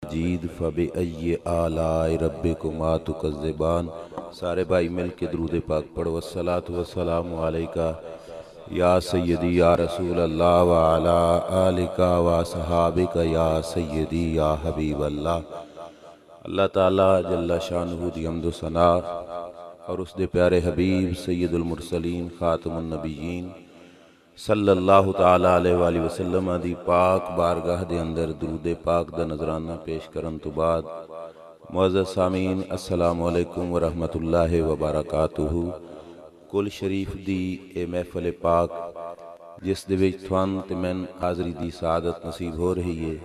مجید فبأي آلاء ربكما تكذبان۔ سارے بھائی مل کے درود پاک پڑھو۔ والصلاة والسلام علیکہ یا سیدی یا رسول اللہ وعلا آلک وصحابک یا سیدی یا حبیب اللہ۔ اللہ تعالیٰ جل شانہ دی حمد و ثنا اور اس دے پیارے حبیب سید المرسلین خاتم النبیین صلی اللہ تعالیٰ علیہ وآلہ وسلم دی پاک بارگاہ دے اندر درود پاک دا نظرانہ پیش کرن تو بعد معزز سامعین السلام علیکم ورحمۃ اللہ وبرکاتہ۔ کل شریف دی اے محفل پاک جس دے وچ تھوان تے میں حاضری دی سعادت نصیب ہو رہی ہے،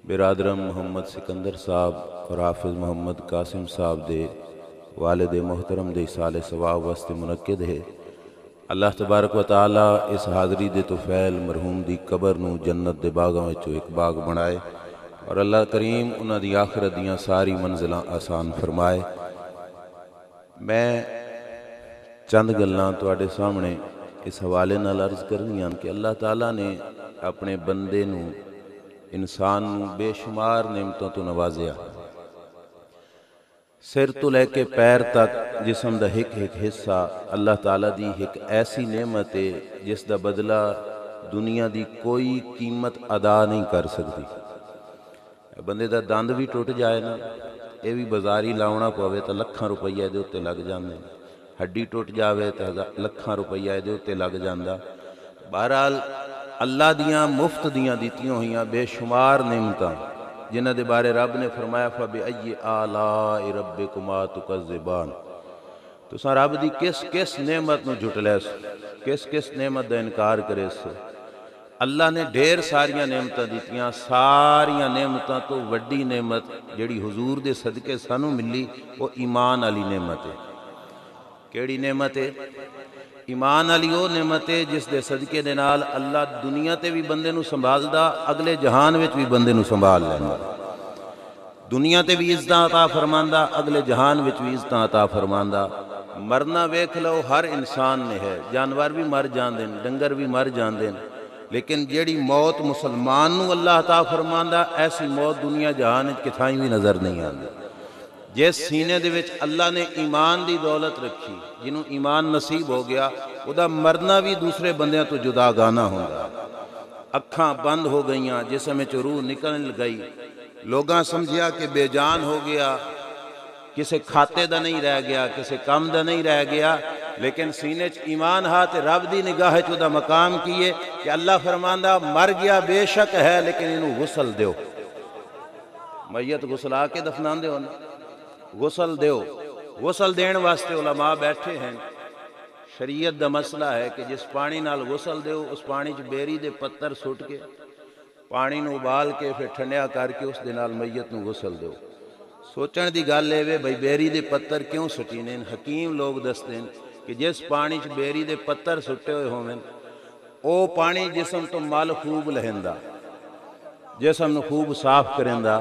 برادرم محمد سکندر صاحب اور حافظ محمد قاسم صاحب دے والد محترم دے سال ثواب واسطے منعقد ہے۔ اللہ تبارک و تعالی اس حاضری دے توفیل مرحوم دی قبر نو جنت دے باغاں وچوں ایک باغ بنائے اور اللہ کریم انہاں دی آخرت دیاں ساری منزلاں آسان فرمائے۔ میں چند گلاں تواڈے سامنے اس حوالے نال عرض کرنیاں کہ اللہ تعالیٰ نے اپنے بندے نو انسان نو بے شمار نعمتوں تو نوازیا، سر تو لے کے پیر تک جسم دا ایک حصہ اللہ تعالیٰ دی ایک ایسی نعمت ہے جس دا بدلہ دنیا دی کوئی قیمت ادا نہیں کر سکتی۔ بندے دا دند بھی ٹوٹ جائے نا، یہ بھی بازاری لاؤنا پوے تو لکھاں روپیہ دے اتے لگ جاندے، ہڈی ٹوٹ جاوے تو لکھاں روپیہ دے اتے لگ جاندہ۔ بہرحال اللہ دیاں مفت دیاں دیتیوں ہویاں بے شمار نعمتاں جنہ دے بارے رب نے فرمایا فَبِأَيِّ آلَاءِ رَبِّكُمَا تُكَذِّبَانِ۔ تو ساں رب دی کس نعمت نو جھٹلے سو، کس نعمت دا انکار کرے سو۔ اللہ نے ڈھیر ساریاں نعمتاں دیتیاں، ساریاں نعمتاں تو وڈی نعمت جڑی حضور دے صدقے سانو ملی وہ ایمان علی نعمت ہے۔ کیڑی نعمت ہے؟ ایمان علی وہ نعمت ہے جس دے صدقے دے نال اللہ دنیا تے بھی بندے نو سنبھالدا، اگلے جہان وچ بھی بندے نو سنبھال لیندا۔ دنیا تے بھی عزتاں عطا فرماندا، اگلے جہان وچ بھی عزتاں عطا فرماندا۔ مرنا ویکھ لو ہر انسان نے ہے، جانور بھی مر جاندے، ڈنگر بھی مر جاندے، لیکن جیڑی موت مسلمان نو اللہ عطا فرماندا ایسی موت دنیا جہان وچ کتھائیں بھی نظر نہیں آندی۔ جس سینے دے وچ اللہ نے ایمان دی دولت رکھی، جنہوں ایمان نصیب ہو گیا، او دا مرنا بھی دوسرے بندیاں تو جدا گانا ہوندا۔ اکھاں بند ہو گئیاں، جسم وچ روح نکل گئی، لوگاں سمجھیا کہ بے جان ہو گیا، کسے کھاتے دا نہیں رہ گیا، کسے کام دا نہیں رہ گیا، لیکن سینے چ ایمان ہا تے رب دی نگاہ چ دا مقام کیے کہ اللہ فرماندا مر گیا بے شک ہے لیکن انہوں غسل دیو۔ میت غسلا کے دفنان دیو نا، غسل دیو۔ غسل دین واسطے علماء بیٹھے ہیں۔ شریعت دا مسئلہ ہے کہ جس پانی نال غسل دیو اس پانی چ بیری دے پتر سٹ کے پانی نو ابال کے پھر ٹھنڈیا کر کے اس دے نال میت نو غسل دیو۔ سوچن دی گل اے وے بھئی بیری دے پتر کیوں سٹینے؟ حکیم لوگ دستے ہیں کہ جس پانی چ بیری دے پتر سٹے ہوئے ہوئے او پانی جسم تو مال خوب لہندا، جسم نو خوب صاف کرندا۔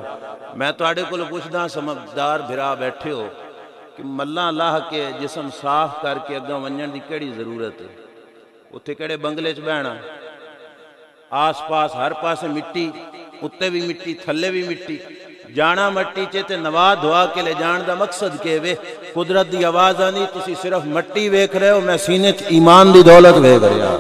میں تو آڑے کو پوچھدا سمجھدار بھرا بیٹھے ہو کہ ملاں لاہ کے جسم صاف کر کے اگاں ونجن دی کیڑی ضرورت ہے؟ اتھے کیڑے بنگلے چ بہنا؟ آس پاس ہر پاسے مٹی، اتے بھی مٹی تھلے بھی مٹی، جانا مٹی چے نوا دعا کے لے جان دا مقصد کے وے قدرت دی آواز آنی تسی صرف مٹی ویکھ رہے ہو، میں سینے چ ایمان دی دولت ویکھ رہا۔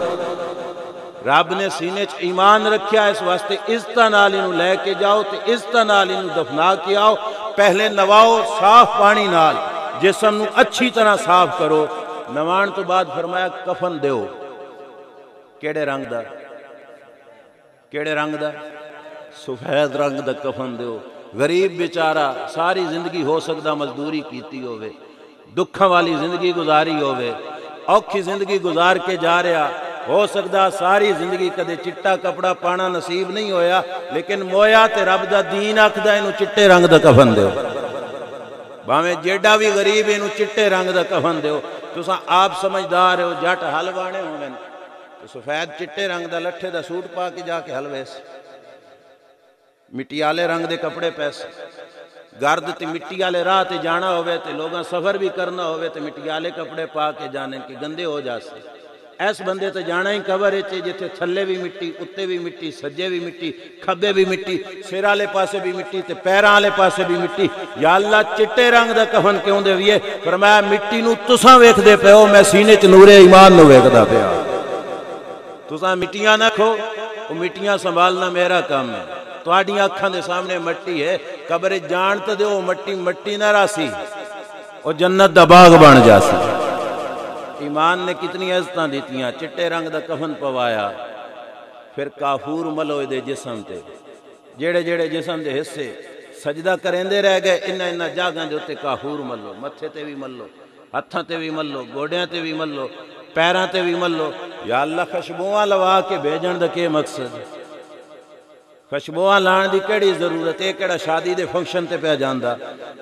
رب نے سینے چ ایمان رکھیا اس واسطے عزتاں نال انہوں لے کے جاؤ تے عزتاں نال انہوں دفنا کے آؤ۔ پہلے نواؤ صاف پانی نال، جسم نو اچھی طرح صاف کرو۔ نوان تو بعد فرمایا کفن دیو۔ کیڑے رنگ دا؟ کیڑے رنگ دا؟ سفید رنگ دا کفن دیو۔ غریب بیچارہ ساری زندگی ہو سکدا مزدوری کیتی ہوئے، دکھاں والی زندگی گزاری ہوئے، اوکھی زندگی گزار کے جا رہا، ہو سکدا ساری زندگی کدے چٹا کپڑا پانا نصیب نہیں ہویا، لیکن مویا تے رب دا دین آکھدا اینو چٹے رنگ دا کفن دیو۔ باویں جیڈا بھی غریب اینو چٹے رنگ دا کفن دیو۔ تساں آپ سمجھدار ہو، جٹ حل بانے ہوئے تو سفید چٹے رنگ دا لٹھے دا سوٹ پا کے جا کے حل ویس، مٹی آلے رنگ دے کپڑے پیسے، گرد تے مٹی آلے راہ تے جانا ہوئے تے لوگاں سفر بھی کرنا ہوئے تے مٹی آلے کپڑے پا کے جانے کہ گندے ہو جاسے۔ ایس بندے تے جانا ہی قبر ہے جتھے تھلے بھی مٹی، اتے بھی مٹی، سجے بھی مٹی، کھبے بھی مٹی، سر والے پاسے بھی مٹی تے پیراں والے پاسے بھی مٹی۔ یا اللہ چٹے رنگ دا کفن کیوں دے ویے؟ فرمایا مٹی نو تساں ویکھدے پئے ہو، میں سینے چ نور ایمان نو ویکھدا پیا۔ تساں مٹیاں نہ کھو، وہ مٹیاں سنبھالنا میرا کام ہے۔ تہاڈیاں اکھاں دے سامنے مٹی ہے، قبر جان تے دیو مٹی مٹی نہ راسی، وہ جنت دا باغ بن جاسی۔ ایمان نے کتنی عزتاں دیتیاں، چٹے رنگ دا کفن پوایا، پھر کافور ملو دے جسم تے، جڑے جڑے جسم دے حصے سجدہ کریندے رہ گئے، انہاں جاگاں دے اوتے کافور ملو، متھے تے بھی ملو، ہتھاں تے بھی ملو، گوڑیاں تے بھی ملو، پیراں تے بھی ملو۔ یا اللہ خوشبوواں لوا کے بھیجن دا کے مقصد؟ خوشبوواں لان دی کیڑی ضرورت ہے؟ کیڑا شادی دے فنکشن تے پیا جاندا؟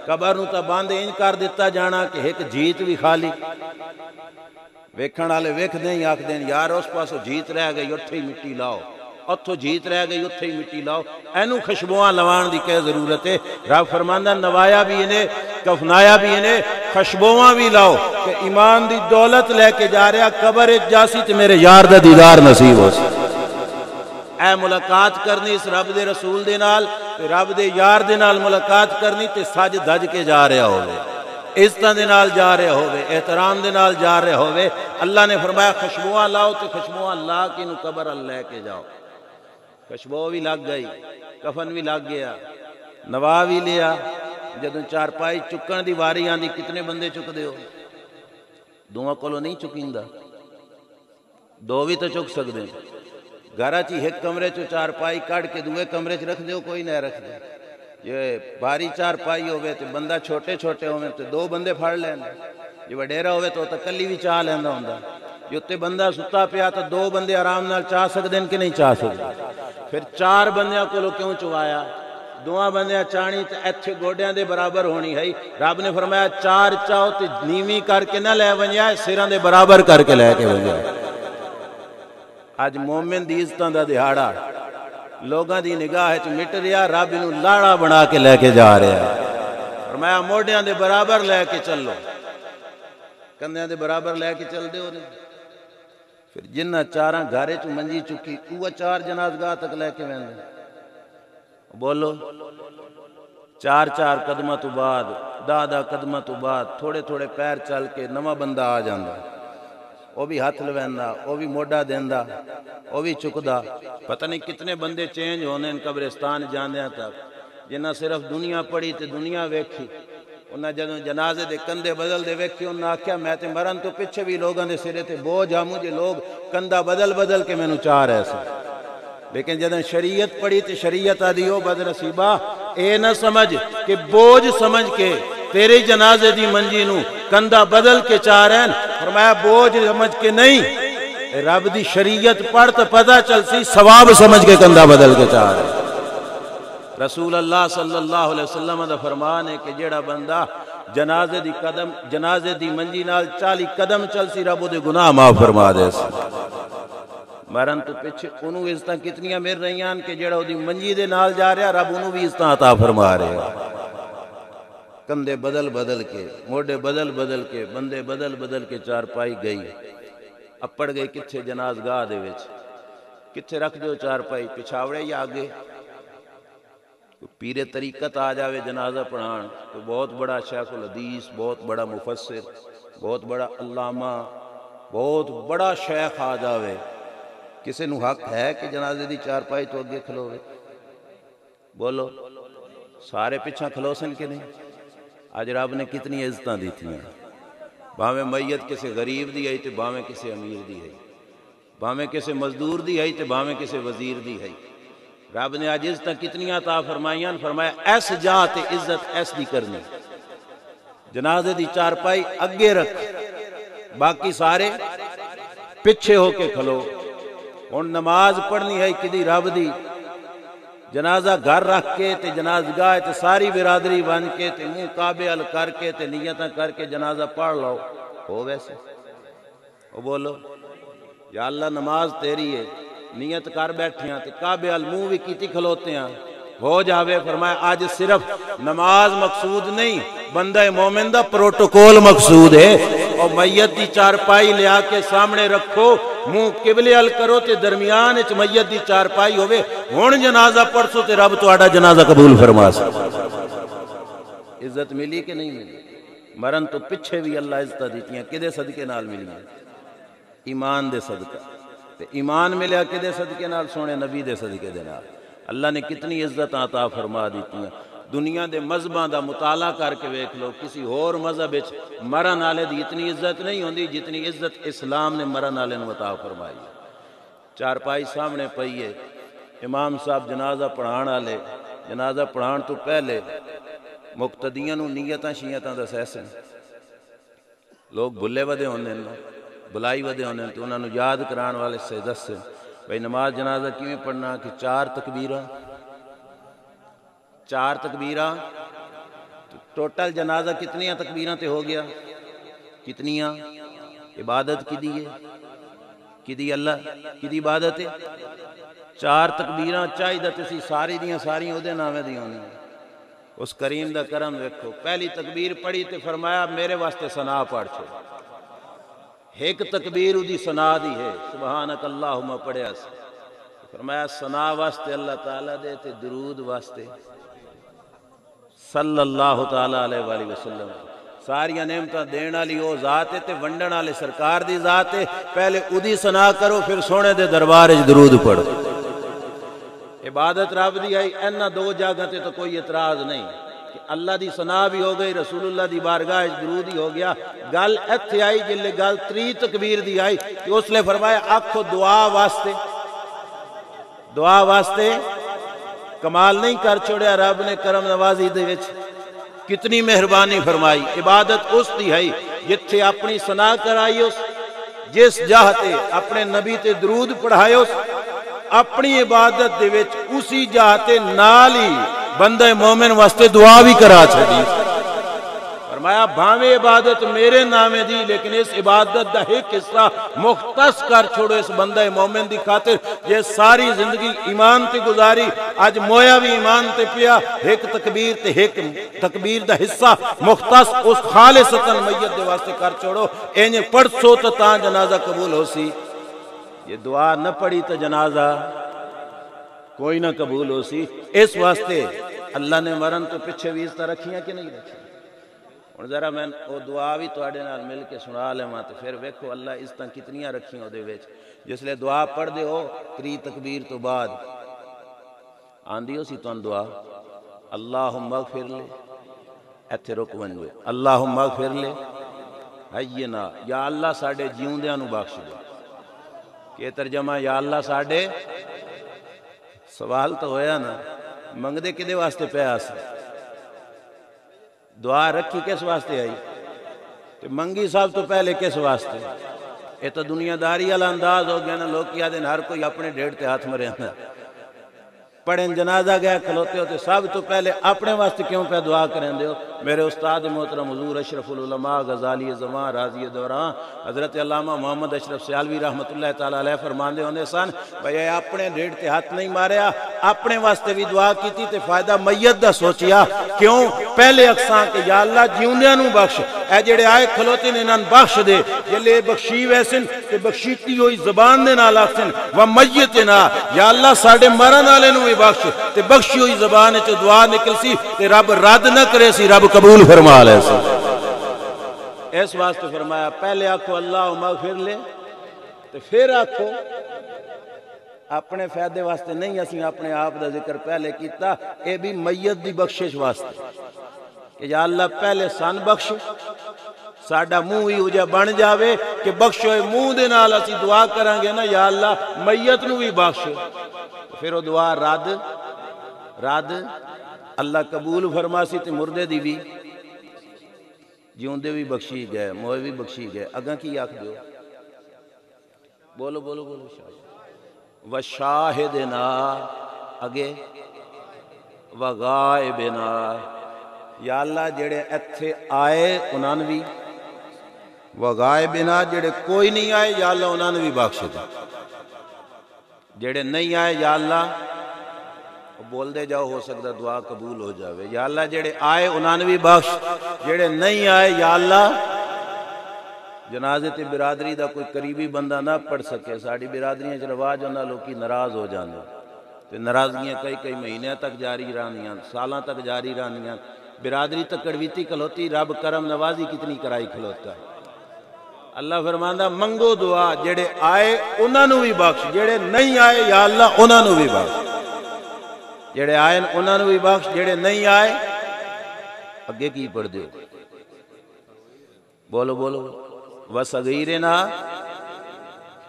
قبر نوں تاں بند انج کر دتا جانا کہ ایک جیت بھی خالی، ویکھن والے ویکھدے ہی آکھدے یار اس پاسوں جیت رہ گئی، اتھے ہی مٹی لاؤ، اتھوں جیت رہ گئی، اتھے ہی مٹی لاؤ۔ اینو خوشبوواں لوان دی کیا ضرورت ہے؟ رب فرماندا نوایا بھی انہیں، کفنایا بھی انہیں، خوشبوواں بھی لاؤ کہ ایمان دی دولت لے کے جا رہا قبر جاسی تے میرے یار دا دیدار نصیب ہو سی۔ اے ملاقات کرنی اس رب دے رسول دے نال تے رب دے یار دے نال ملاقات کرنی تے سج دج کے جا رہا ہوئے، عزتاں دے نال جا رہے ہوئے، احترام دے نال جا رہے ہوئے۔ اللہ نے فرمایا خوشبوواں لاؤ تے خوشبوواں لا کے نو قبر لے کے جاؤ۔ خوشبو بھی لگ گئی، کفن بھی لگ گیا، نوا بھی لیا۔ جدوں چارپائی چکن دی واری آندی کتنے بندے چک دے ہو؟ دوواں کولوں نہیں چکیندا، دو بھی تو چک سکدے۔ گھر چ ایک کمرے چ چارپائی کڈ کے دوے کمرے چ رکھ دیو، کوئی نہ رکھ دے۔ جے باری چارپائی ہوئے تو بندہ چھوٹے چھوٹے ہوئے تو دو بندے پھڑ لین، جے وڈیرا ہوئے تو کلی بھی چاہ لیندا ہوندا۔ جے تے بندہ ستا پیا تو دو بندے آرام نال چاہ سکدے کہ نہیں چاہ سکدے؟ پھر چار بندیاں کولوں کیوں چوایا؟ دوواں بندیاں چانی تے ایتھے گوڈیاں دے برابر ہونی ہے۔ رب نے فرمایا چار چاہو تے نیویں کر کے نہ لے ونجا، سراں دے برابر کر کے لے کے ونجا۔ اج مومن دی عزتاں دا دہاڑا لوگاں دی نگاہ وچ مٹ رہا، رب نو لاڑا بنا کے لے کے جا رہا ہے۔ فرمایا موڈیاں دے برابر لے کے چلو، کندھیاں دے برابر لے کے چل دے نے۔ پھر جنہ چاراں گھرے چ منجی چکی اوہ چار جنازگاہ تک لے کے ویندے، بولو چار چار قدماں تو بعد، دہ قدماں تو بعد تھوڑے تھوڑے پیر چل کے نواں بندہ آ جاندا، وہ بھی ہاتھ لویندا، وہ بھی موڈا دیندا، وہ بھی چکدا۔ پتہ نہیں کتنے بندے چینج ہونے ان قبرستان جاندیاں تک، جنہاں صرف دنیا پڑھی تے دنیا ویکھی، انہاں جدوں جنازے دے کندھے بدل دے ویکھی، انہاں آکھیا میں تے مرن تو پچھے بھی لوگاں دے سرے تے بوجھ آ، مجھے لوگ کندھا بدل بدل کے مینوں چاہ رہے سے۔ لیکن جدوں شریعت پڑھی تے شریعت آدھی او بد نصیبہ اے نہ سمجھ کہ بوجھ سمجھ کے تیرے جنازے دی منجی نو کندھا بدل کے چاہ رہے ہیں۔ فرمایا بوجھ سمجھ کے نہیں، رب دی شریعت پڑھ تو پتہ چل سی ثواب سمجھ کے کندھا بدل کے چاہ رہے ہیں۔ رسول اللہ صلی اللہ علیہ وسلم دا فرمان ہے کہ جیڑا بندہ جنازے دی منجی نال 40 قدم چل سی، رب دے گناہ معاف فرما دے سی۔ مرن تو پیچھے انہوں عزتاں کتنیاں مل رہی ہیں کہ جیڑا دی منجی دے نال جا رہا، رب انہوں بھی عزتاں عطا فرما رہے ہیں۔ کندھے بدل بدل کے، موڈے بدل بدل کے، بندے بدل بدل کے چارپائی گئی، اپڑ گئی کتھے جنازگاہ دے وچ، کتھے رکھ دیو چارپائی، پچھاوڑے یا آگے؟ پیر طریقت آ جاوے جنازہ پڑھان تو بہت بڑا شیخ الحدیث، بہت بڑا مفسر، بہت بڑا علامہ، بہت بڑا شیخ آ جاوے، کسے نو حق ہے کہ جنازے دی چارپائی تو اگے کھلوے؟ بولو سارے پیچھا کھلو سن کے نہیں؟ آج رب نے کتنی عزتاں دیتی ہیں، بھاویں میت کسے غریب دی ہے تے بھاویں کسے امیر دی ہے، بھاویں کسے مزدور دی ہے تے بھاویں کسے وزیر دی ہے۔ رب نے آج عزتاں کتنی عطا فرمائیاں، فرمایا ایس جا تے عزت ایس دی کرنی، جنازے دی چارپائی اگے رکھ، باقی سارے پیچھے ہو کے کھلو۔ ہن نماز پڑھنی ہے کدی رب دی، جنازہ گھر رکھ کے تے جنازگاہ تے ساری برادری بن کے تے منہ کعبے ال کر کے تے نیتاں کر کے جنازہ پڑھ لو، ہو ویسے؟ او بولو یا اللہ نماز تیری ہے، نیت کر بیٹھے ہیں تے کعبے ال منہ بھی کیتی کھلوتے ہیں، ہو جاوے۔ فرمایا آج صرف نماز مقصود نہیں، بندہ مومن دا پروٹوکول مقصود ہے۔ اور میت دی چارپائی لیا کے سامنے رکھو، منہ قبلے ال کرو تے درمیان وچ میت دی چارپائی ہوے، ہن جنازہ پڑھسو تے رب تہاڈا جنازہ قبول فرما سکدا۔ عزت ملی کہ نہیں ملی؟ مرن تو پچھے بھی اللہ عزت دیتیاں، کدے صدقے نال ملیاں؟ ایمان دے صدقہ۔ تے ایمان ملیا کدے صدقے نال؟ سونے نبی دے صدقے دے نال۔ اللہ نے کتنی عزت عطا فرما دیتیاں۔ دنیا دے مذہباں دا مطالعہ کر کے ویکھ لو، کسی اور مذہب وچ مرن والے دی اتنی عزت نہیں ہوندی جتنی عزت اسلام نے مرن والے نوں عطا فرمائی۔ چارپائی سامنے پئی ہے، امام صاحب جنازہ پڑھان والے جنازہ پڑھان تو پہلے مقتدیاں نوں نیتاں شیعتاں دسے، لوگ بھلے ودے ہوندے نے، بلائی ودے ہوندے نے، تو انہاں نوں یاد کران والے سے دسے بھئی نماز جنازہ کیویں پڑھنا، کہ 4 تکبیراں، 4 تکبیراں، ٹوٹل جنازہ کتنیاں تکبیراں تے ہو گیا؟ کتنیاں؟ عبادت کدی ہے؟ کدی اللہ کدی عبادت ہے؟ 4 تکبیراں چاہیے تسی ساری دیاں ساری او دے نامے دی ہونی۔ اس کریم دا کرم ویکھو، پہلی تکبیر پڑھی تے فرمایا میرے واسطے ثنا پڑھ چھو، ایک تکبیر دی ثنا دی ہے، سبحانک اللہم پڑھیا سی، فرمایا ثنا واسطے اللہ تعالیٰ دے تے درود واسطے صلی اللہ تعالیٰ علیہ وآلہ وسلم۔ ساریاں نعمتاں دین والی او ذات ہے تے ونڈن والے سرکار دی ذات ہے، پہلے اودی ثنا کرو پھر سونے دے دربار وچ درود پڑھو۔ عبادت رب دی آئی، انہاں 2 جگہاں تے تو کوئی اعتراض نہیں کہ اللہ دی ثنا بھی ہو گئی، رسول اللہ دی بارگاہ وچ درود ہی ہو گیا۔ گل ایتھے آئی جلے گل 3 تکبیر دی آئی کہ اس نے فرمایا آکھو دعا واسطے، دعا واسطے کمال نہیں کر چھوڑیا رب نے کرم نوازی دے وچ، کتنی مہربانی فرمائی۔ عبادت اس دی ہے جتھے اپنی ثنا کرائی، اس جس جہاں تے اپنے نبی تے درود پڑھائے، اس اپنی عبادت دے وچ اسی جہاں تے نال ہی بندہ مومن واسطے دعا بھی کرا چھڑی۔ فرمایا بھاویں عبادت میرے نامے دی، لیکن اس عبادت دا ایک حصہ مختص کر چھوڑو اس بندہ مومن دی خاطر یہ ساری زندگی ایمان تے گزاری، اج مویا بھی ایمان تے پیا، ایک تکبیر تے ایک تکبیر دا حصہ مختص اس خالصتاً میت دے واسطے کر چھوڑو، انج پڑھسو تو تاں جنازہ قبول ہو سی۔ یہ دعا نہ پڑھی تو جنازہ کوئی نہ قبول ہو سی۔ اس واسطے اللہ نے مرن تو پچھے بھی عزت رکھیاں کہ نہیں رکھی؟ اور ذرا میں وہ دعا بھی تواڈے نال مل کے سنا لواں تے پھر ویکھو اللہ عزتاں کتنیاں رکھیاں او دے وچ۔ جس لے دعا پڑھ دے ہو 3 تکبیر تو بعد آندی ہو سی تان دعا، اللہم اغفر لے، ایتھے رک ونجو، اللہم اغفر لے حینا، یا اللہ ساڈے جیوندیاں نو بخش دے۔ کہ ترجمہ یا اللہ ساڈے، سوال تو ہویا نا، منگدے کدے واسطے پیا سی؟ دعا رکھی کس واسطے آئی؟ تو منگی صاحب تو پہلے کس واسطے؟ یہ تو دنیا داری والا انداز ہو گیا نا، لوگ کیا دن ہر کوئی اپنے ڈیڑھ تے ہاتھ مرے ہیں، پڑھیں جنازہ گیا کھلوتے ہوتے سب تو پہلے اپنے واسطے کیوں پہ دعا کریں دے ہو؟ میرے استاد محترم حضور اشرف العلماء غزالی زمان راضی دوران حضرت علامہ محمد اشرف سیالوی رحمت اللہ تعالیٰ علیہ فرماندے ہوندے سن بھئی اپنے ڈیڑھ تے ہاتھ نہیں ماریا، اپنے واسطے بھی دعا کیتی تے فائدہ میت دا سوچیا۔ کیوں؟ پہلے اقساں کہ یا اللہ جیوندیاں نو بخش، اے جڑے آئے کھلوتے نے انہاں بخش دے، جلے بخشی ویسن تے بخشیتی ہوئی زبان دے نال آکھسن و میتنا، یا اللہ ساڈے مرن والے نو بھی بخش، تے بخشی ہوئی زبان وچ دعا نکل سی تے رب رد نہ کرے سی، رب قبول فرما لے سی۔ اس واسطے فرمایا پہلے آکھو اللہم اغفر لے، تے پھر آکھو اپنے فائدے واسطے نہیں، اسی اپنے آپ دا ذکر پہلے کیتا، اے بھی میت دی بخشش واسطے کہ یا اللہ پہلے سن بخش، ساڈا منہ ہی ہو جا بن جاوے کہ بخشوئے منہ دے نال اسی دعا کریں گے نا یا اللہ میت نو بھی بخش، پھر وہ دعا رد اللہ قبول فرماسی تے مردے دی بھی جیوندے بھی بخشی گئے، موئے بھی بخشی گئے۔ اگاں کی آکھ دیو؟ بولو بولو بولو وشاہدنا، اگے وغائبنا، یا اللہ جڑے ایتھے آئے انہاں نے بھی، وغائبنا جڑے کوئی نہیں آئے یا اللہ انہاں نے بھی بخش دے، جڑے نہیں آئے یا اللہ بول دے جاؤ ہو سکتا دعا قبول ہو جاوے، یا اللہ جڑے آئے انہاں نے بھی بخش، جڑے نہیں آئے یا اللہ جنازے تے برادری دا کوئی قریبی بندہ نہ پڑھ سکے، ساڑی برادریاں چ رواج ہونا لوکی ناراض ہو جاندے تے ناراضگیاں کئی مہینے تک جاری رہنیاں، سالاں تک جاری رہنیاں، برادری تک کڑویتی کھلوتی، رب کرم نوازی کتنی کرائی کھلوتا ہے۔ اللہ فرماندا منگو دعا، جڑے آئے انہاں نوں بھی بخش، جڑے نہیں آئے یا اللہ انہاں نوں بھی بخش، جڑے آئے انہاں نوں بھی بخش، جڑے نہیں آئے اگے کی پڑھ دیو، بولو بولو وصغیرنا،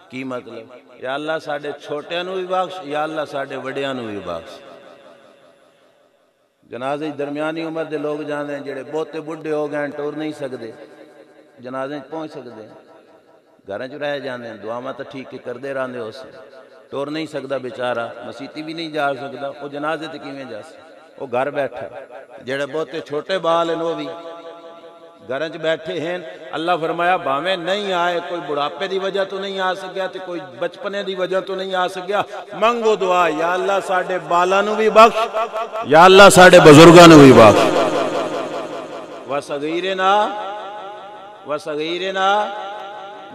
کی مطلب؟ یا اللہ ساڈے چھوٹیاں نوں بھی بخش، یا اللہ ساڈے وڈیاں نوں بھی بخش۔ جنازے درمیانی عمر دے لوگ جاندے ہیں، جڑے بہتے بڈھے ہو گئے ٹور نہیں سکدے، جنازے پہنچ سکدے ہیں، گھراں چ رہ جاندے ہیں، دعاواں تے ٹھیک کردے رہندے ہو سے، ٹور نہیں سکدا بیچارہ، مسیتی بھی نہیں جا سکدا، وہ جنازے تے کیویں جا سکدا؟ وہ گھر بیٹھا، جڑے بہتے چھوٹے بال ہیں وہ بھی گھراں چ بیٹھے ہیں۔ اللہ فرمایا بھاویں نہیں آئے، کوئی بڑھاپے دی وجہ تو نہیں آ سکیا تے کوئی بچپنے دی وجہ تو نہیں آ سکیا، منگو دعا، یا اللہ ساڈے بالاں نوں بھی بخش، یا اللہ ساڈے بزرگاں نوں بھی بخش۔ وصغیرنا وصغیرنا،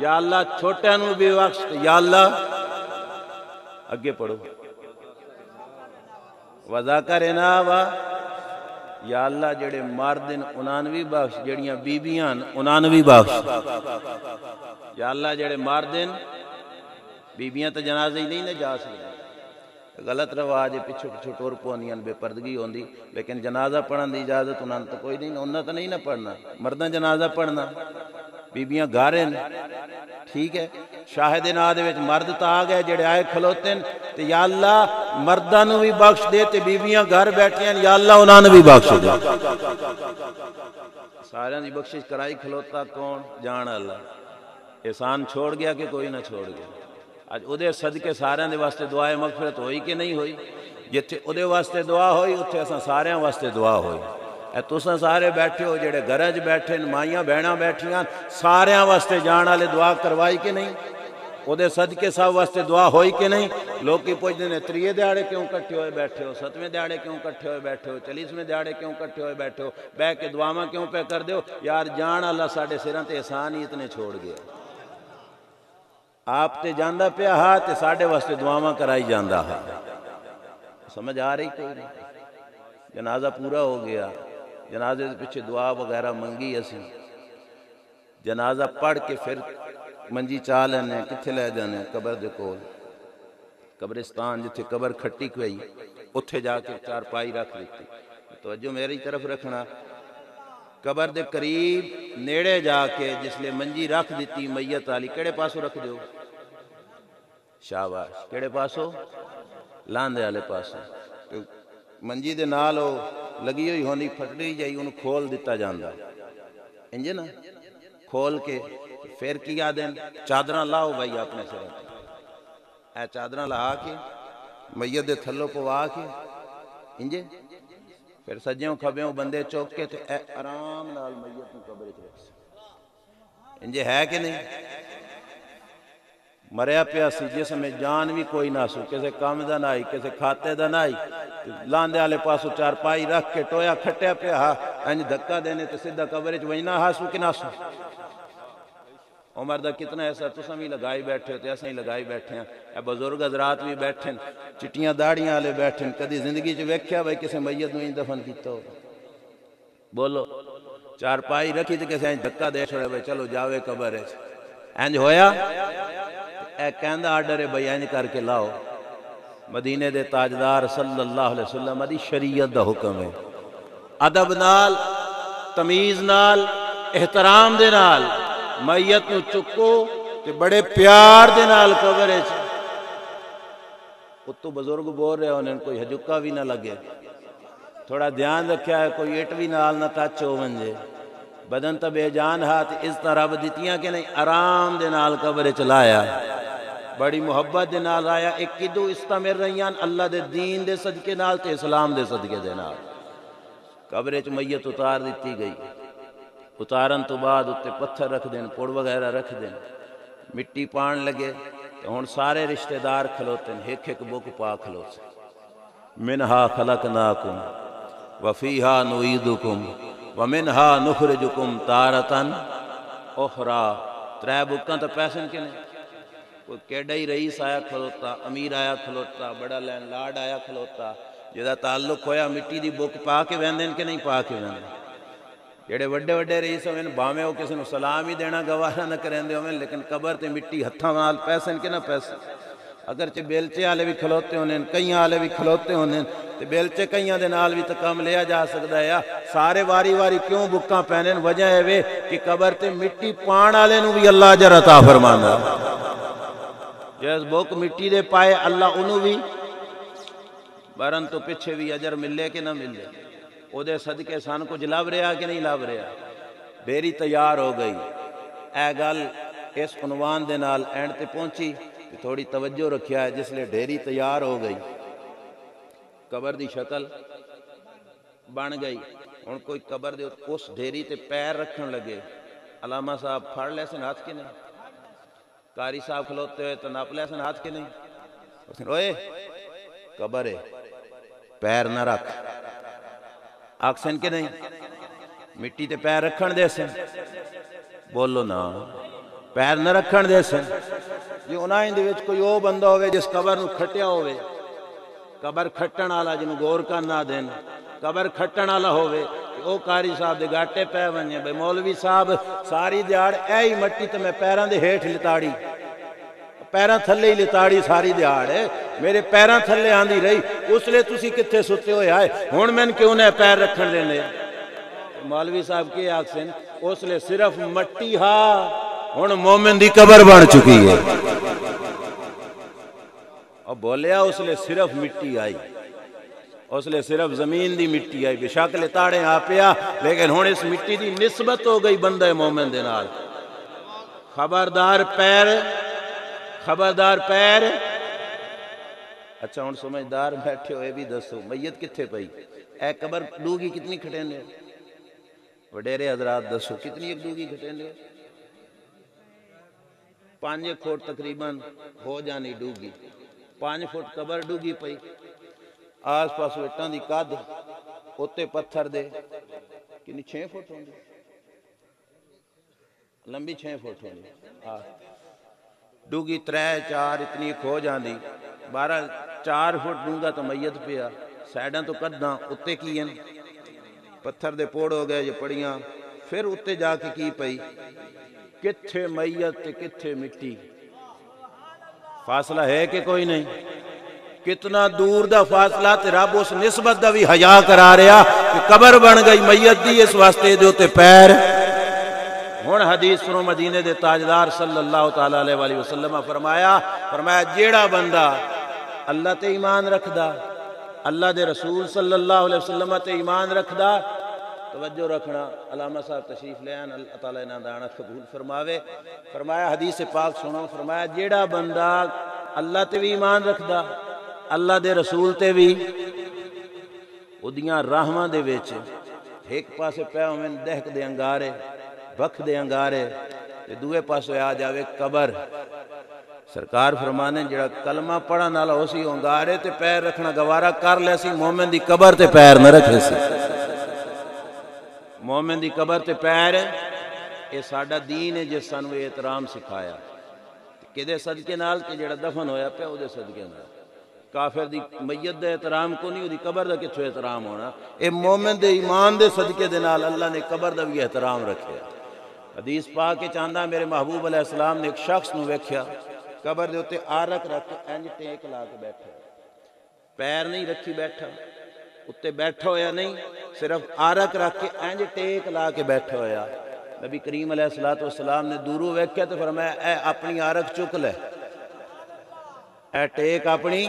یا اللہ چھوٹیاں نوں بھی بخش، یا اللہ اگے پڑھو وذاکرنا یا اللہ جڑے مرد انہاں نوں بھی بخش، جڑیاں بیبیاں انہاں نوں بھی بخش، یا اللہ جڑے مرد بیبیاں تے جنازے ہی نہیں نہ جا سکدے، غلط رواج ہے، پچھو پچھو ٹور پوندیاں، بے پردگی ہوندی، لیکن جنازہ پڑھن دی اجازت انہاں تو کوئی نہیں، انہاں تو نہیں نہ پڑھنا، مرداں جنازہ پڑھنا، بیبیاں گھر ہیں، ٹھیک ہے۔ شاہد ناد وچ مرد تا آ گئے جڑے آئے کھلوتے ہیں، تے یا اللہ مرداں نوں بھی بخش دے تے بیبیاں گھر بیٹھیاں، یا اللہ انہاں نوں بھی بخش دے۔ سارے دی بخشش کرائی کھلوتا کون؟ جان اللہ۔ احسان چھوڑ گیا کہ کوئی نہ چھوڑ گیا؟ اج اودے صدقے سارے دے واسطے دعائے مغفرت ہوئی کہ نہیں ہوئی؟ جتھے اودے واسطے دعا ہوئی اتھے اساں سارے واسطے دعا ہوئی۔ اے تساں سارے بیٹھے ہو، جڑے گھراں وچ بیٹھے، مائیاں بہناں بیٹھیاں، سارے واسطے جان والے دعا کروائی کہ نہیں؟ اودے صدقے سب واسطے دعا ہوئی کہ نہیں؟ لوکی پوچھدے نے تریے دیہاڑے کیوں کٹھے ہوئے بیٹھے ہو، ستویں دیہاڑے کیوں کٹھے ہوئے بیٹھے ہو، 40ویں دیہاڑے کیوں کٹھے ہوئے بیٹھے ہو، بہ کے دعاواں کیوں پہ کر دیو؟ یار جان اللہ ساڈے سراں تے احسان ہی اتنے چھوڑ گیا، آپ تے جاندا پیا ہا تے ساڈے واسطے دعاواں کرائی جاندا ہا۔ سمجھ آ رہی کوئی نہیں؟ جنازہ پورا ہو گیا، جنازے دے پیچھے دعا وغیرہ منگی اسی، جنازہ پڑھ کے پھر منجی چا لینے، کتھے لے جانے؟ قبر دے کول، قبرستان جتھے قبر کھٹی کوئی اتھے جا کے چارپائی رکھ دیتی۔ توجہ میری طرف رکھنا، قبر دے قریب نیڑے جا کے جس لے منجی رکھ دیتی میت والی، کیڑے پاسوں رکھ دیو؟ شاباش، کیڑے پاسوں؟ لاندے والے پاسوں۔ منجی دے نال او لگی ہوئی ہونی پھٹڑی جائی، انہوں کھول دیتا جاندا، انجے نا کھول کے پھر کیا دیں؟ چادراں لاؤ بھائی اپنے سروں تے، اے چادراں لا کے میت دے تھلوں پوا کے انجے پھر سجیوں کھبیوں بندے چوک کے تے اے آرام نال میت نوں قبر وچ رکھ، انجے ہے کہ نہیں؟ مریا پیا سی جسم میں جان بھی کوئی نہ سو، کسے کام دا نہ آئی، کسے کھاتے دا نہ آئی، لاندے والے پاسوں چارپائی رکھ کے ٹویا کھٹیا پیا ہا، انج دھکا دینے تے سیدھا قبر وچ وجنا ہا سو کہ نہ سو؟ عمر دا کتنا ایسا تساں بھی لگائی بیٹھے ہو تے اساں ہی لگائی بیٹھے ہیں، اے بزرگ حضرات بھی بیٹھے ہیں، چٹیاں داڑیاں والے بیٹھے ہیں، کدی زندگی چ ویکھیا بھائی کسے میت نوں دفن کیتا ہو؟ بولو، چارپائی رکھی تے کسے انج دھکا دے چھڑے بھائی چلو جاوے قبر وچ، انج ہویا؟ اے کہندا آرڈر ہے بھائی انج کر کے لاؤ، مدینے دے تاجدار صلی اللہ علیہ وسلم دی شریعت دا حکم ہے، ادب نال، تمیز نال، احترام دے نال میت نوں چکو تے بڑے پیار دے نال قبر وچ، اتو بزرگ بول رہے انہیں کوئی ہجکا بھی نہ لگے، تھوڑا دھیان رکھیا ہے کوئی اٹ بھی نال نہ ٹچ ہو ونجے، بدن تا بے جان ہاتھ اس طرح بدیتیاں کہ نہیں، آرام دے نال قبر وچ لایا، بڑی محبت دے نال آیا، ایک کدو استمر رہیاں اللہ دے دین دے صدقے نال تے اسلام دے صدقے دے نال۔ قبر وچ میت اتار دیتی گئی، اتارن تو بعد اتنے پتھر رکھ دین، پوڑ وغیرہ رکھ دین، مٹی پان لگے، تو ہن سارے رشتہ دار کھلوتے ہیں، ایک ایک بک پا کھلوتے ہیں، منہا خلقناکم وفیہا نعیدکم ومنہا نخرجکم تارۃ اخری، ترے بکاں تو پیسے کے نے کوئی کیڈا ہی رئیس آیا کھلوتا امیر آیا کھلوتا بڑا لینڈ لارڈ آیا کھلوتا جہاں تعلق ہویا مٹی دی بک پا کے ویندن کہ نہیں پا کے ویندن جڑے وڈے وڈے رئیس ہوئے باویں وہ کسی نے سلام ہی دینا گوارا نہ کریں دے ہوئے لیکن قبر تے مٹی ہتھاں نال پیسے کے نہ پیسے اگرچہ بیلچے والے بھی کھلوتے ہونے کئی والے بھی کھلوتے ہونے تے بیلچے کئیاں دے نال بھی تو کم لیا جا سکتا ہے سارے واری واری کیوں بکاں پہنے وجہ ہے وے کہ قبر تے مٹی پان والے نو بھی اللہ اجر عطا فرماندا جس بک مٹی دے پائے اللہ انہوں بھی برن تو پیچھے بھی اجر ملے کہ نہ ملے او دے صدقے سان کچھ لب رہا کہ نہیں لب رہا بیری تیار ہو گئی اے گل اس عنوان دے نال اینڈ تے پہنچی تھوڑی توجہ رکھیا ہے جس لئے ڈھیری تیار ہو گئی قبر دی شکل بن گئی ان کوئی قبر دے اس ڈھیری تے پیر رکھن لگے علامہ صاحب پھڑ لے سن ہاتھ کے نہیں قاری صاحب کھلوتے ہوئے تو ناپ لے سن ہاتھ کے نہیں اوئے قبر ہے پیر نہ رکھ آکسن کے نہیں مٹی تے پیر رکھن دے سن بولو نا پیر نہ رکھن دے سن یہ انہیں دے وچ کوئی او بندہ ہوئے جس قبر نو کھٹیا ہوئے قبر کھٹن آلا جنہوں گور کا نہ دین قبر کھٹن آلا ہوئے او قاری صاحب دے گاٹے پہ ونجے بھئی مولوی صاحب ساری دیاڑ اے ہی مٹی تے میں پیران دے ہیٹھ لتاڑی پیران تھلے ہی لتاڑی ساری دیاڑ ہے میرے پیران تھلے آندھی رہی اس لئے تسی کتھے ستے ہوئے آئے ہون میں کیوں نے پیر رکھن دینے مولوی صاحب کی آکسن اس لئے صرف مٹی ہاں ہون مومن دی قبر بن چکی ہے اور بولیا اس لئے صرف مٹی آئی اس لئے صرف زمین دی مٹی آئی بے شک لتاڑیں آپیا لیکن ہون اس مٹی دی نسبت ہو گئی بندہ مومن دے نال خبردار پیر اچھا ہون سمجھدار بیٹھے ہوئے بھی دسو میت کتھے پئی اے قبر ڈوگی کتنی کھٹین دے وڈیرے حضرات دسو کتنی ایک ڈوگی کھٹین دے 5 فٹ تقریباً ہو جانی ڈوگی 5 فٹ قبر ڈوگی پئی آس پاس وٹاں دی قد اوتے پتھر دے کنی 6 فٹ ہوں دی لمبی 6 فٹ ہوں دی ڈوگی 3-4 اتنی کھو جان دی 12-4 فٹ ڈونگا تو میت پیا سیڈاں تو قداں اتے کی ہیں پتھر دے پوڑ ہو گئے یہ پڑیاں پھر اتے جا کے کی پئی کتھے میت تے کتھے مٹی فاصلہ ہے کہ کوئی نہیں کتنا دور دا فاصلہ تے رب اس نسبت دا بھی حیا کرا رہا کہ قبر بن گئی میت دی اس واسطے دے تے پیر ہن حدیث سنو مدینے دے تاجدار صلی اللہ تعالی علیہ وآلہ وسلم فرمایا جیڑا بندہ اللہ تے ایمان رکھدا اللہ دے رسول صلی اللہ علیہ وسلم تے ایمان رکھدا توجہ رکھنا علامہ صاحب تشریف لے آن اللہ تعالیٰ انہاں دانا قبول فرماوے فرمایا حدیث پاک سنو فرمایا جیڑا بندہ اللہ تے بھی ایمان رکھدا اللہ دے رسول تے بھی ادیاں راہواں دے وچ ایک پاسے پہ ہوئے دہک دے انگارے بکھ دے انگارے دوئے پاسے آ جاوے قبر سرکار فرمانے جڑا کلمہ پڑھا نالا ہو سی انگارے تے پیر رکھنا گوارا کر لے سی مومن دی قبر تے پیر نہ رکھے سی مومن دی قبر تے پیر یہ ساڈا دین ہے جس سانو احترام سکھایا کدے صدقے نال کہ جڑا دفن ہویا پیا او دے صدقے نال کافر دی میت دے احترام کو نہیں دی قبر دا کتھوں احترام ہونا اے مومن دے ایمان دے صدقے دے نال اللہ نے قبر دا بھی احترام رکھیا حدیث پاک کے چاندہ میرے محبوب علیہ السلام نے ایک شخص نو ویکھیا قبر دے اوتے آرک رکھ کے انج ٹیک لا کے بیٹھا پیر نہیں رکھی بیٹھا اتے بیٹھا ہویا نہیں صرف آرک رکھ کے انج ٹیک لا کے بیٹھا ہویا نبی کریم علیہ السلام نے دورو ویکھیا تو فرمایا اے اپنی آرک چک لے اے ٹیک اپنی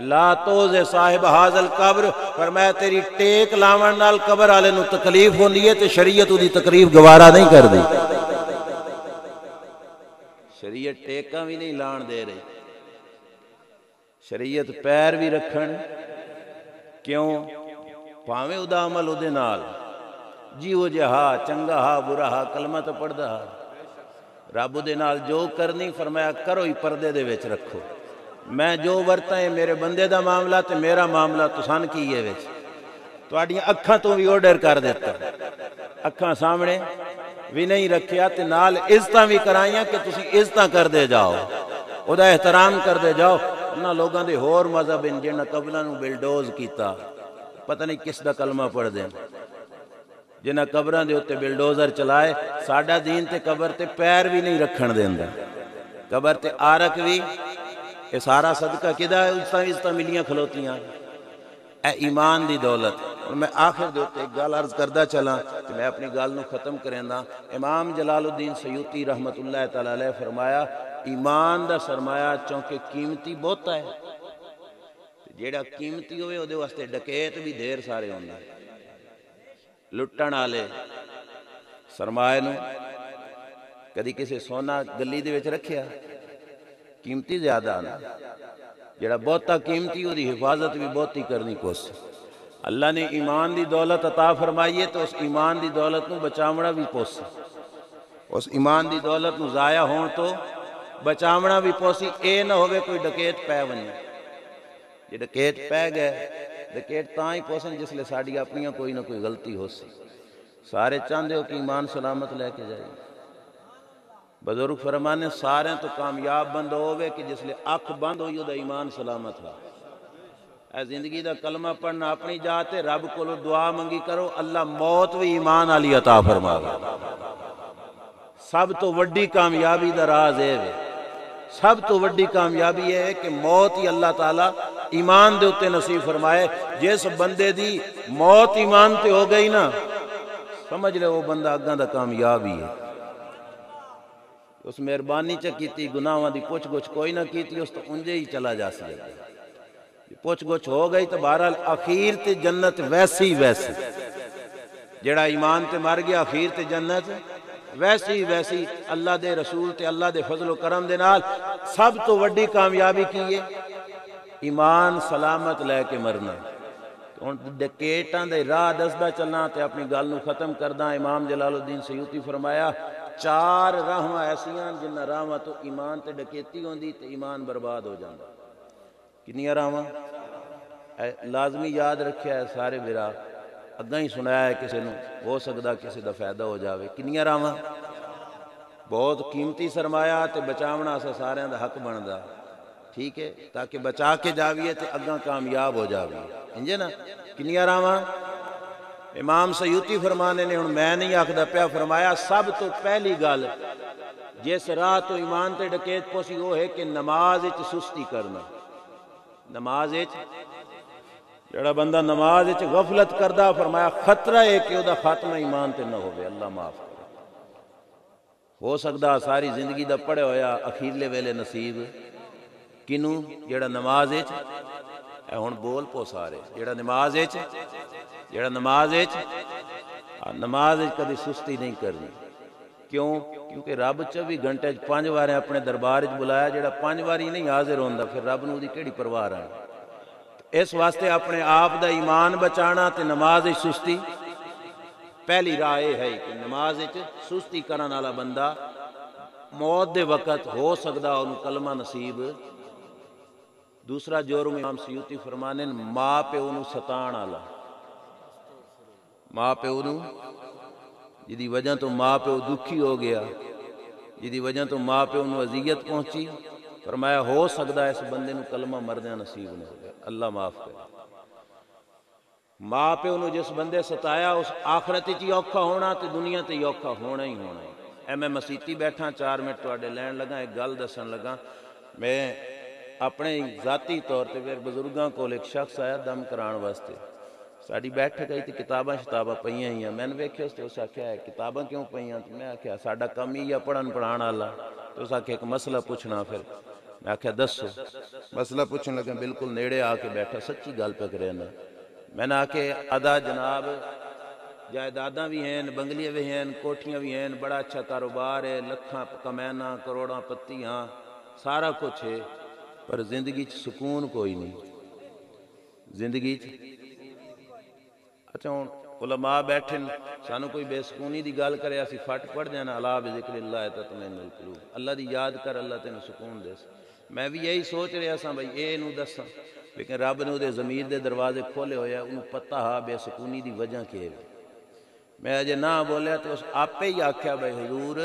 لا توزے صاحب حاضر قبر فرمایا تیری ٹیک لاون نال قبر والے نو تکلیف ہوندی ہے تے شریعت دی تکلیف گوارا نہیں کر دی شریعت ٹیکاں بھی نہیں لان دے رہی شریعت پیر بھی رکھن کیوں پاویں ادا عمل او دے نال جی وہ جہا چنگا ہا برا ہا کلمہ تو پڑھدا ہا رب دے نال جو کرنی فرمایا کرو ہی پردے دے وچ رکھو میں جو ورتا ہے میرے بندے دا معاملہ تے میرا معاملہ تسان کی ہے وچ تواڈیاں اکھاں تو بھی آرڈر کر دیتا اکھاں سامنے بھی نہیں رکھیا تے نال عزتاں بھی کرائیاں کہ تسی عزتاں کردے جاؤ، اودا احترام کردے جاؤ۔ انہاں لوگاں دے ہور مذہب ان جنہاں قبراں نو بلڈوز کیتا، پتہ نہیں کس دا کلمہ پڑھ دین، جنہاں قبراں دے اوتے بلڈوزر چلائے۔ ساڈا دین تے قبر تے پیر بھی نہیں رکھن دیندا، قبر تے آرک بھی، اے سارا صدقہ کدا عزتاں ملیاں کھلوتیاں، اے ایمان دی دولت۔ اور میں آخر دے اوتے ایک گل عرض کردہ چلاں کہ میں اپنی گل نو ختم کریندا۔ امام جلال الدین سیوطی رحمت اللہ تعالی علیہ فرمایا ایمان دا سرمایہ چونکہ قیمتی بہت ہے، جیڑا قیمتی ہوئے او دے واسطے ڈکیت بھی دیر سارے ہوندے، لٹن والے سرمایہ نو کدی کسی سونا گلی دے وچ رکھیا، قیمتی زیادہ نا، جیڑا بہتا قیمتی ہو دی حفاظت بھی بہتی کرنی کوس۔ اللہ نے ایمان دی دولت عطا فرمائیے تو اس ایمان دی دولت نو بچاونا بھی پوس، اس ایمان دی دولت نو ضائع ہون تو بچاونا بھی پوسی۔ اے نہ ہوئے کوئی ڈکیت پہ ونی، جی ڈکیت پہ گئے، ڈکیت تاں ہی پوسن جس لئے ساڑی اپنیاں کوئی نہ کوئی غلطی ہو سی۔ سارے چاندے ہو کہ ایمان سلامت لے کے جائے۔ بزرگ فرمانے سارے تو کامیاب بند ہوئے کہ جس لئے اکھ بند ہوئی دا ایمان سلامت ہوا۔ اے زندگی دا کلمہ پڑھنا اپنی جاتے، رب کو دعا منگی کرو اللہ موت بھی ایمان علی عطا فرما گا۔ سب تو وڈی کامیابی دا راز ہے، سب تو وڈی کامیابی ہے کہ موت ہی اللہ تعالیٰ ایمان دے اتے نصیب فرمائے۔ جس بندے دی موت ایمان تے ہو گئی نا، سمجھ لے وہ بندہ اگاں دا کامیابی ہے۔ اس مہربانی چا کیتی، گناہاں دی پوچھ گچھ کوئی نہ کیتی، اس تو انجے ہی چلا جا سی۔ پوچھ گچھ ہو گئی تو بہرحال اخیر تے جنت ویسی ویسی، جڑا ایمان تے مر گیا اخیر تے جنت ویسی ویسی۔ اللہ دے رسول تے اللہ دے فضل و کرم دے نال سب تو وڈی کامیابی کی ہے ایمان سلامت لے کے مرنا۔ ہن ڈکیٹاں دے راہ دسدا چلنا تے اپنی گل نو ختم کردا۔ امام جلال الدین سیوطی فرمایا چار راہاں ایسیاں جنہاں راہاں تو ایمان تے ڈکیتی ہوندی تے ایمان برباد ہو جاندا۔ کنیاں راہاں لازمی یاد رکھیا ہے سارے برا، اگاں ہی سنایا ہے کسی نو، ہو سکدا کسی دا فائدہ ہو جاوے۔ کنیاں راہاں بہت قیمتی سرمایہ تے بچاونا اسا ساریاں دا حق بندا، ٹھیک ہے، تاکہ بچا کے جاویے تے اگاں کامیاب ہو جاویے، انجے نا۔ کنیاں راہاں امام سیوطی فرمانے نے، ہن میں نہیں آکھدا پیا، فرمایا سب تو پہلی گل جس راہ تو ایمان تے ڈکیت پوسی وہ ہے کہ نماز وچ سستی کرنا۔ نماز وچ جڑا بندہ نماز وچ غفلت کردا، فرمایا خطرہ ہے کہ دا خاتمہ ایمان تے نہ ہوے، اللہ معاف کرے۔ ہو سکدا ساری زندگی دا پڑھے ہویا اخیرلے ویلے نصیب کنوں جڑا نماز وچ، اے ہن بول پو سارے، جڑا نماز وچ کدی سستی نہیں کرنی۔ کیوں؟ کیونکہ رب 24 گھنٹے 5 واریں اپنے دربار وچ بلایا، جڑا 5 واری نہیں حاضر ہوندا پھر رب نو دی کیڑی پرواہ رہنی۔ اس واسطے اپنے آپ دا ایمان بچانا تے نماز وچ سستی پہلی راہ یہ ہے کہ نماز وچ سستی کرن والا بندہ موت دے وقت ہو سکدا انہوں کلمہ نصیب۔ دوسرا جرم امام سیوطی فرمانے ماں پیو نو ستان والا، ماں پیو نو جدی وجہ تو ماں پیو دکھی ہو گیا، جدی وجہ تو ماں پیو نو اذیت پہنچی، فرمایا ہو سکدا اس بندے نو کلمہ مردیاں نصیب نہ ہو گیا، اللہ معاف کرے۔ ماں پیو نو جس بندے ستایا اس آخرت ہی اوکھا ہونا تے دنیا تے اوکھا ہونا ہی ہونا۔ اے میں مسیتی بیٹھا 4 منٹ تواڈے لین لگا، ایک گل دسن لگا۔ میں اپنے ذاتی طور تے پھر بزرگاں کول ایک شخص آیا دم کران واسطے، ساڈی بیٹھ گئی تے کتاباں شتاباں پئیاں ہی ہیں، میں نے ویکھیا تے اس آکھیا ہے کتاباں کیوں پئیاں؟ تے میں آکھیا ساڈا کم ہی ہے پڑھن پڑھان والا، تے اس آکھیا ایک مسئلہ پوچھنا۔ پھر میں آکھیا دسو، مسئلہ پوچھن لگا، بالکل نیڑے آ کے بیٹھا، سچی گل پہ کرے نا۔ میں نے آکھیا ادا جناب جائیداداں بھی ہیں، بنگلیاں بھی ہیں، کوٹھیاں بھی ہیں، بڑا اچھا کاروبار ہے، لکھاں کمائنا، کروڑاں پتیاں، سارا کچھ ہے، پر زندگی چ سکون کوئی نہیں۔ زندگی چ اچھا ہوں علماء بیٹھے سانو کوئی بے سکونی دی گل کرے اسی فٹ پڑ جانا، الا بذکر اللہ تطمئن القلوب، اللہ دی یاد کر اللہ تینوں سکون دے۔ میں بھی یہی سوچ رہا سا بھائی اے نو دساں، لیکن رب نے دے ضمیر دے دروازے کھولے ہوئے، انہوں پتہ ہا بے سکونی دی وجہ کی ہے۔ میں اجے نہ بولیا تو اس آپ ہی آکھیا بھائی حضور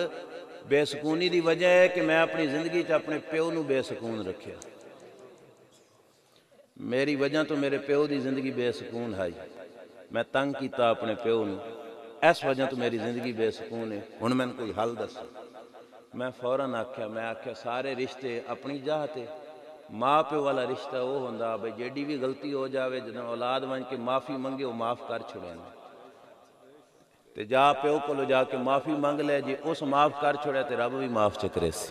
بے سکونی دی وجہ ہے کہ میں اپنی زندگی چ اپنے پیو نو بے سکون رکھیا، میری وجہ تو میرے پیو دی زندگی بے سکون ہے، میں تنگ کیتا اپنے پیو نو، اس وجہ تو میری زندگی بے سکون ہے، ہن میں کوئی حل دسو۔ میں فوراً آکھیا سارے رشتے اپنی جاہ تے، ماں پیو والا رشتہ وہ ہوندا بھئی جیڑی بھی غلطی ہو جاوے جدوں اولاد ون کے معافی منگے وہ معاف کر چھڑے تے جا پیو کولو جا کے معافی منگ لے جی اس معاف کر چھڑے تے رب بھی معاف چکرے سی۔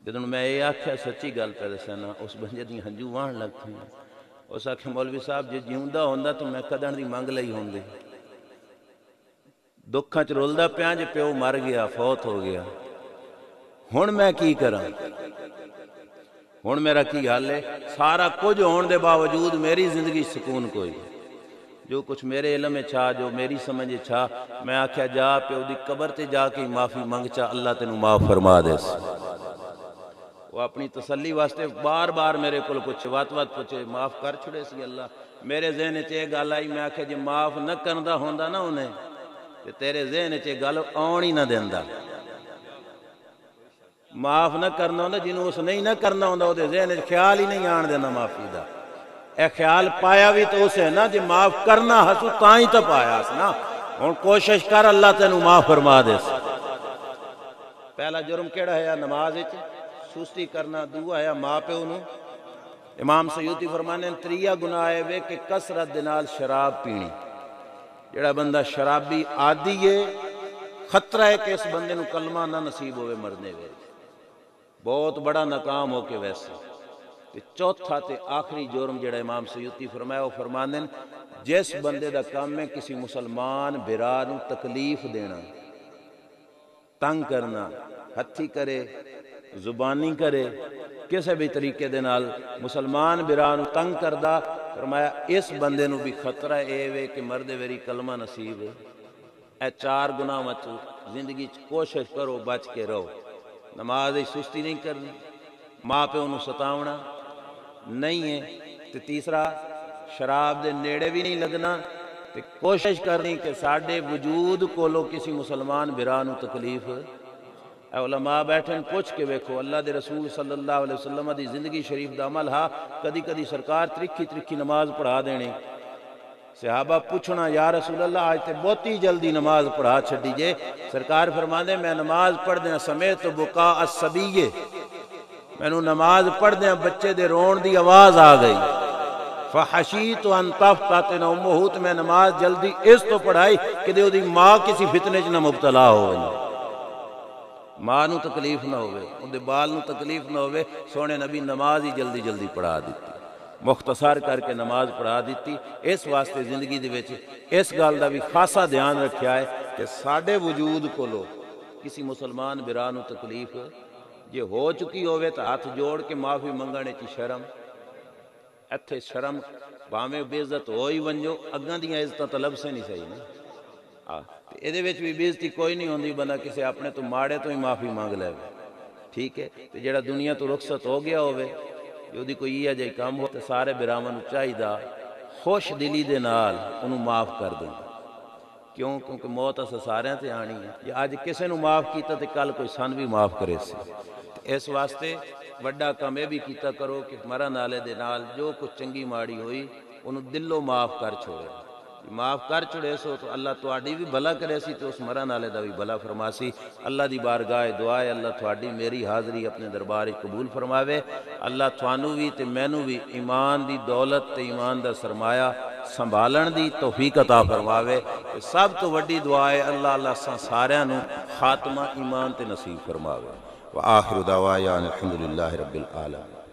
جدوں میں یہ آکھیا سچی گل پہ دسنا اس بندے دی ہنجو وہن لگ پئے، اس آکھیا مولوی صاحب جے جیوندا ہوندا تو میں کدن دی منگ لئی ہوندی، دکھاں چ رولدا پیاں جے پیو مر گیا فوت ہو گیا، ہن میں کی کراں؟ ہن میرا کی حل ہے؟ سارا کچھ ہون دے باوجود میری زندگی سکون کوئی، جو کچھ میرے علم چھا جو میری سمجھ چھا، میں آکھیا جا پیو دی قبر تے جا کے معافی منگ چا اللہ تینوں معاف فرما دے۔ وہ اپنی تسلی واسطے بار بار میرے کول پوچھے وات پوچھے معاف کر چھڑے سی اللہ۔ میرے ذہن چ یہ گل آئی، میں آکھیا جے معاف نہ کردا ہوندا نا انہیں تے تیرے ذہن چ یہ گل آن ہی نہ دیندا۔ معاف نہ کرنا ہوندا جنوں اس نہیں نہ کرنا ہوندا وہ ذہن چ خیال ہی نہیں آن دینا معافی دا۔ اے خیال پایا بھی تو اسے نا جے معاف کرنا ہسو تاں ہی تو پایا اس نا، ہن کوشش کر اللہ تینوں معاف فرما دے۔ پہلا جرم کیڑا ہے نماز وچ سستی کرنا، دوسرا ہے ماں پیو نو۔ امام سیوطی فرمانے تریہ گناہ ہے کہ کثرت دے نال شراب پینی، جڑا بندہ شرابی عادی ہے خطرہ ہے کہ اس بندے نو کلمہ نہ نصیب ہوئے مرنے ویلے، بہت بڑا ناکام ہو کے ویسے۔ تے چوتھا تے آخری جرم جڑا امام سیوطی فرمایا وہ فرمانے جس بندے دا کام ہے کسی مسلمان بھرا نو تکلیف دینا، تنگ کرنا، ہتھی کرے زبانی کرے کسے بھی طریقے دے نال مسلمان بھرا نو تنگ کردا، فرمایا اس بندے نو بھی خطرہ اے وے کہ مرد ویری کلمہ نصیب ہے۔ اے چار گناہ وچ زندگی چ کوشش کرو بچ کے رہو۔ نماز سستی نہیں کرنی، ماں پیو نو ستاونا نہیں ہے، تے تیسرا شراب دے نیڑے بھی نہیں لگنا، تے کوشش کرنی کہ ساڈے وجود کولو کسی مسلمان بھرا نو تکلیف۔ اے علماء بیٹھن پوچھ کے ویکھو اللہ دے رسول صلی اللہ علیہ وسلم دی زندگی شریف دا عمل ہا، کدی کدی سرکار ترکھی نماز پڑھا دینی، صحابہ پوچھنا یا رسول اللہ آج تے بہتی جلدی نماز پڑھا چھڈی جے، سرکار فرماندے میں نماز پڑھ دیاں سمیت بکا الصبی، مینوں نماز پڑھ دیاں بچے دے رون دی آواز آ گئی، فحشیت ان تفتتن امہ، تے میں نماز جلدی اس تو پڑھائی کہ دے دی ماں کسی فتنے چ نہ مبتلا ہوئے، ماں نو تکلیف نہ ہوئے، ان دے بال نو تکلیف نہ ہوئے، سونے نبی نماز ہی جلدی جلدی پڑھا دیتی، مختصر کر کے نماز پڑھا دیتی۔ اس واسطے زندگی دے وچ اس گل دا بھی خاصا دھیان رکھیا ہے کہ ساڈے وجود کولو کسی مسلمان بھرا نو تکلیف جے ہو چکی ہوئے تو ہاتھ جوڑ کے معافی منگنے کی شرم، ایتھے شرم بھاویں بے عزت ہو ہی ونجو اگاں دیاں عزتاں طلب سے نہیں صحیح نا، ਇਹਦੇ ਵਿੱਚ ਵੀ ਬੇਇੱਜ਼ਤੀ ਕੋਈ ਨਹੀਂ ਹੁੰਦੀ، ਬੰਦਾ ਕਿਸੇ ਆਪਣੇ ਤੋਂ ਮਾੜੇ ਤੋਂ ਹੀ ਮਾਫੀ ਮੰਗ ਲਵੇ، ਠੀਕ ਹੈ। ਤੇ ਜਿਹੜਾ ਦੁਨੀਆ ਤੋਂ ਰੁਖਸਤ ਹੋ ਗਿਆ ਹੋਵੇ ਜੇ ਉਹਦੀ ਕੋਈ ਇਹ ਜਿਹਾ ਕੰਮ ਹੋ ਤੇ ਸਾਰੇ ਬਿਰਾਵਾਂ ਨੂੰ ਚਾਹੀਦਾ ਖੁਸ਼ ਦਿਲੀ ਦੇ ਨਾਲ ਉਹਨੂੰ ਮਾਫ ਕਰ ਦੇਣਾ। ਕਿਉਂ? ਕਿਉਂਕਿ ਮੌਤ ਅਸਾਂ ਸਾਰਿਆਂ ਤੇ ਆਣੀ ਹੈ। ਜੇ ਅੱਜ ਕਿਸੇ ਨੂੰ ਮਾਫ ਕੀਤਾ ਤੇ ਕੱਲ ਕੋਈ ਸਾਨੂੰ ਵੀ ਮਾਫ ਕਰੇ ਸੀ। ਇਸ ਵਾਸਤੇ ਵੱਡਾ ਕੰਮ ਇਹ ਵੀ ਕੀਤਾ ਕਰੋ ਕਿ ਮਰਨ ਵਾਲੇ ਦੇ ਨਾਲ ਜੋ ਕੁਝ ਚੰਗੀ ਮਾੜੀ ਹੋਈ ਉਹਨੂੰ ਦਿਲੋਂ ਮਾਫ ਕਰ ਛੋੜੇ। معاف کر چھڑے سو تو اللہ تواڈی بھی بھلا کرے سی، تو اس مرن والے دا بھی بھلا فرماسی۔ اللہ دی بارگاہ دعا ہے اللہ تواڈی میری حاضری اپنے دربار قبول فرماوے، اللہ توانوں بھی تے مینوں بھی ایمان دی دولت تے ایمان دا سرمایہ سنبھالن دی توفیق عطا فرماوے۔ سب تو وڈی دعا ہے اللہ ساریاں نوں خاتمہ ایمان تے نصیب فرماوے۔ وآخر دعوانا الحمدللہ رب العالمین۔